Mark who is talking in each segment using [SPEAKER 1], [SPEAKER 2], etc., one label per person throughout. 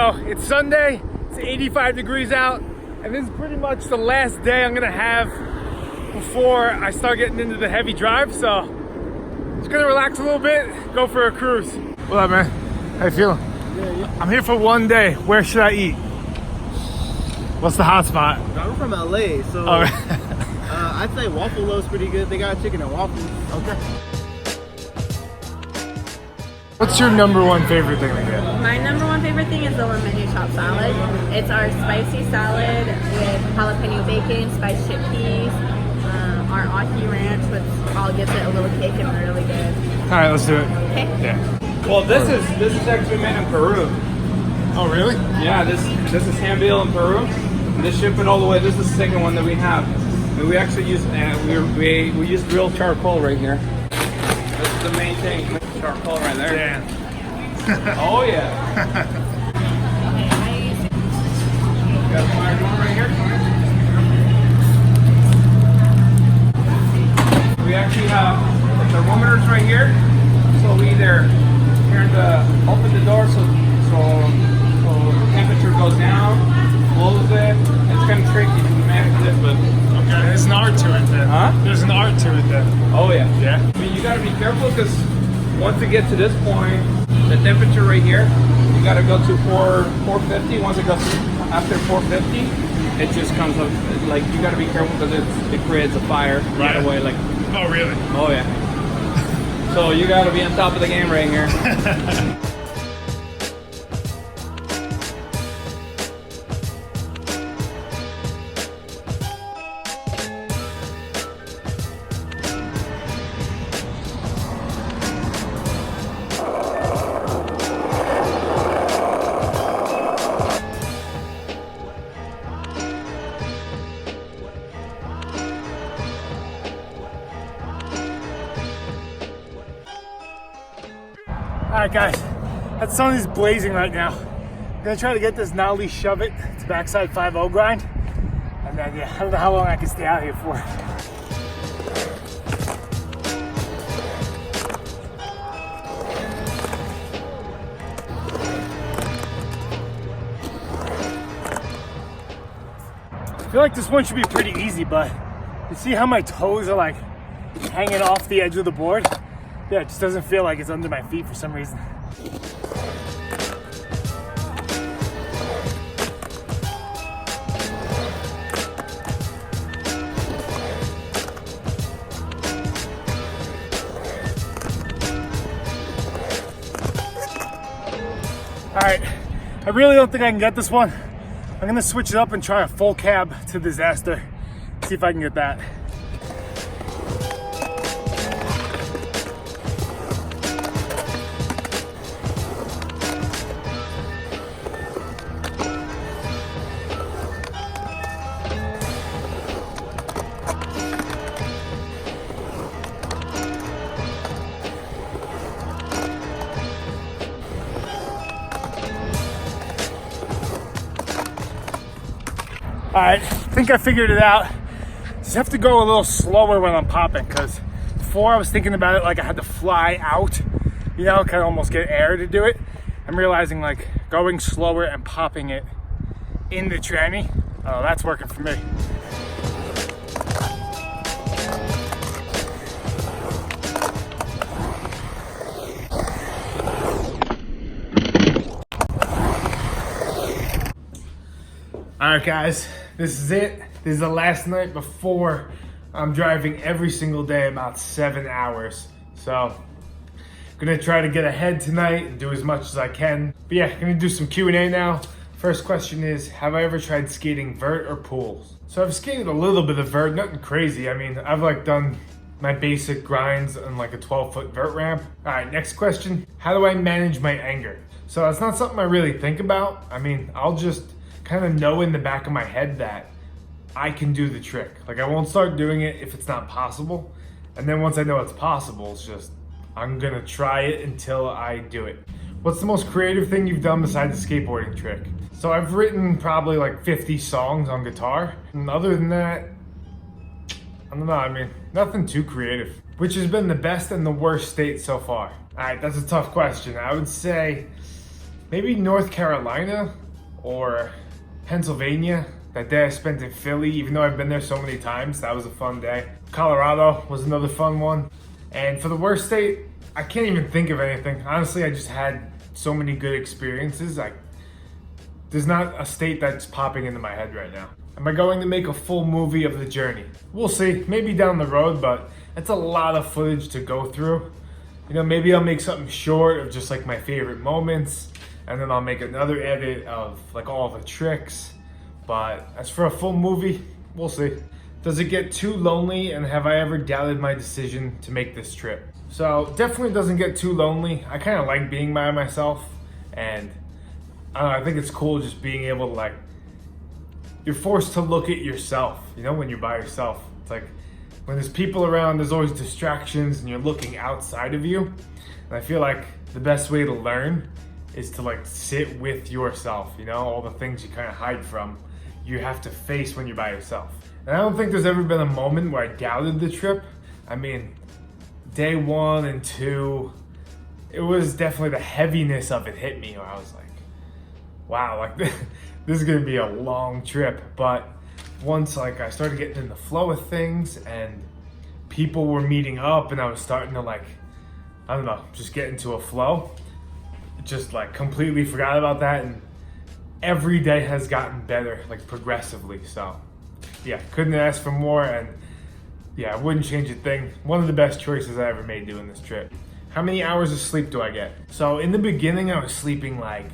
[SPEAKER 1] So it's Sunday, it's 85 degrees out, and this is pretty much the last day I'm gonna have before I start getting into the heavy drive. So just gonna relax a little bit, go for a cruise. What up, man? How you feeling?
[SPEAKER 2] Yeah.
[SPEAKER 1] I'm here for one day. Where should I eat? What's the hot spot?
[SPEAKER 2] I'm from LA, so I'd say Waffle Low's pretty good. They got chicken and waffles.
[SPEAKER 1] Okay. What's your number one favorite thing to get?
[SPEAKER 3] My number one favorite thing is the lemon chopped salad. It's our spicy salad with jalapeno bacon, spiced chickpeas, our ahi ranch, which all gives it a little kick and really good.
[SPEAKER 1] All right, let's do it.
[SPEAKER 3] Okay.
[SPEAKER 1] Yeah.
[SPEAKER 4] Well, this is actually made in Peru.
[SPEAKER 1] Oh, really?
[SPEAKER 4] Yeah, this is hand built in Peru. And this ship it all the way. This is the second one that we have. And we actually use we use real charcoal right here. This is the main thing. Charcoal right there.
[SPEAKER 1] Yeah.
[SPEAKER 4] Oh yeah. Got a fire going right here. We actually have the thermometers right here. So we either open the door so the temperature goes down, close it. It's kind of tricky to manage this, but
[SPEAKER 1] Okay, there's an art to it then.
[SPEAKER 4] Huh?
[SPEAKER 1] There's an art to it then.
[SPEAKER 4] oh yeah.
[SPEAKER 1] Yeah.
[SPEAKER 4] I mean, you gotta be careful because once you get to this point, the temperature right here, you gotta go to 450. Once it goes after 450, it just comes up. Like you gotta be careful because it creates a fire right
[SPEAKER 1] Yeah.
[SPEAKER 4] away. Like
[SPEAKER 1] Oh, really?
[SPEAKER 4] oh yeah. So you gotta be on top of the game right here.
[SPEAKER 1] All right, guys, that sun is blazing right now. I'm gonna try to get this nollie shove it to backside 5-0 grind. And then, yeah, I don't know how long I can stay out here for. I feel like this one should be pretty easy, but you see how my toes are like hanging off the edge of the board? Yeah, it just doesn't feel like it's under my feet for some reason. All right, I really don't think I can get this one. I'm gonna switch it up and try a full cab to disaster. See if I can get that. All right, I think I figured it out. Just have to go a little slower when I'm popping, because before I was thinking about it like I had to fly out, you know, kind of almost get air to do it. I'm realizing like going slower and popping it in the tranny, oh, that's working for me. All right, guys, this is it. This is the last night before I'm driving every single day about 7 hours. So I'm gonna try to get ahead tonight and do as much as I can. But yeah, I'm gonna do some Q&A now. First question is, have I ever tried skating vert or pools? So I've skated a little bit of vert, nothing crazy. I mean, I've like done my basic grinds on like a 12-foot vert ramp. All right, next question. How do I manage my anger? So that's not something I really think about. I mean, I'll just kind of know in the back of my head that I can do the trick. Like I won't start doing it if it's not possible. And then once I know it's possible, it's just, I'm gonna try it until I do it. What's the most creative thing you've done besides the skateboarding trick? So I've written probably like 50 songs on guitar. And other than that, I don't know, I mean, nothing too creative. Which has been the best and the worst state so far? All right, that's a tough question. I would say maybe North Carolina or Pennsylvania. That day I spent in Philly, even though I've been there so many times, that was a fun day. Colorado was another fun one. And for the worst state, I can't even think of anything. Honestly, I just had so many good experiences. There's not a state that's popping into my head right now. Am I going to make a full movie of the journey? We'll see, maybe down the road, but it's a lot of footage to go through. You know, maybe I'll make something short of just like my favorite moments, and then I'll make another edit of like all the tricks. But as for a full movie, we'll see. Does it get too lonely, and have I ever doubted my decision to make this trip? So definitely doesn't get too lonely. I kind of like being by myself, and I don't know, I think it's cool just being able to like, you're forced to look at yourself, you know, when you're by yourself. It's like when there's people around, there's always distractions and you're looking outside of you. And I feel like the best way to learn is to like sit with yourself, you know, all the things you kind of hide from, you have to face when you're by yourself. And I don't think there's ever been a moment where I doubted the trip. I mean, day 1 and 2, it was definitely the heaviness of it hit me, where I was like, wow, like this is gonna be a long trip. But once like I started getting in the flow of things and people were meeting up and I was starting to like, I don't know, just get into a flow, just like completely forgot about that, and every day has gotten better, like progressively. So yeah, couldn't ask for more, and yeah, I wouldn't change a thing. One of the best choices I ever made doing this trip. How many hours of sleep do I get? So in the beginning I was sleeping like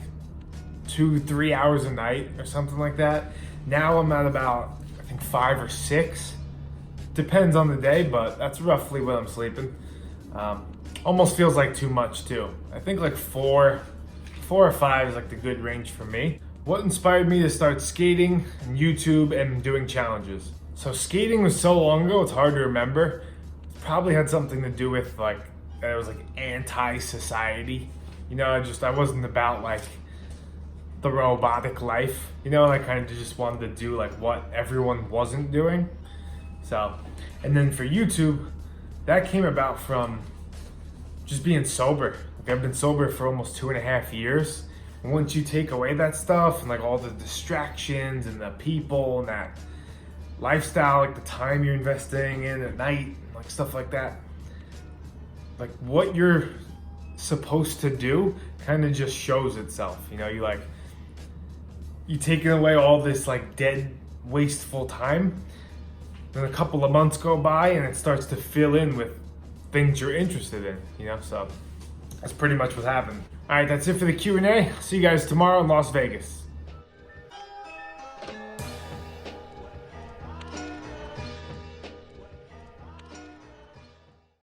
[SPEAKER 1] 2-3 hours a night or something like that. Now I'm at about, I think 5 or 6. Depends on the day, but that's roughly what I'm sleeping. Almost feels like too much too. I think like 4 or 5 is like the good range for me. What inspired me to start skating and YouTube and doing challenges? So skating was so long ago, it's hard to remember. It probably had something to do with like, that it was like anti-society. You know, I wasn't about like the robotic life, you know, I kind of just wanted to do like what everyone wasn't doing. So, and then for YouTube, that came about from just being sober. Like I've been sober for almost 2.5 years. And once you take away that stuff and like all the distractions and the people and that lifestyle, like the time you're investing in at night, like stuff like that, like what you're supposed to do kind of just shows itself. You know, you taking away all this like dead, wasteful time. Then a couple of months go by and it starts to fill in with things you're interested in, you know? So that's pretty much what happened. All right, that's it for the Q&A. See you guys tomorrow in Las Vegas.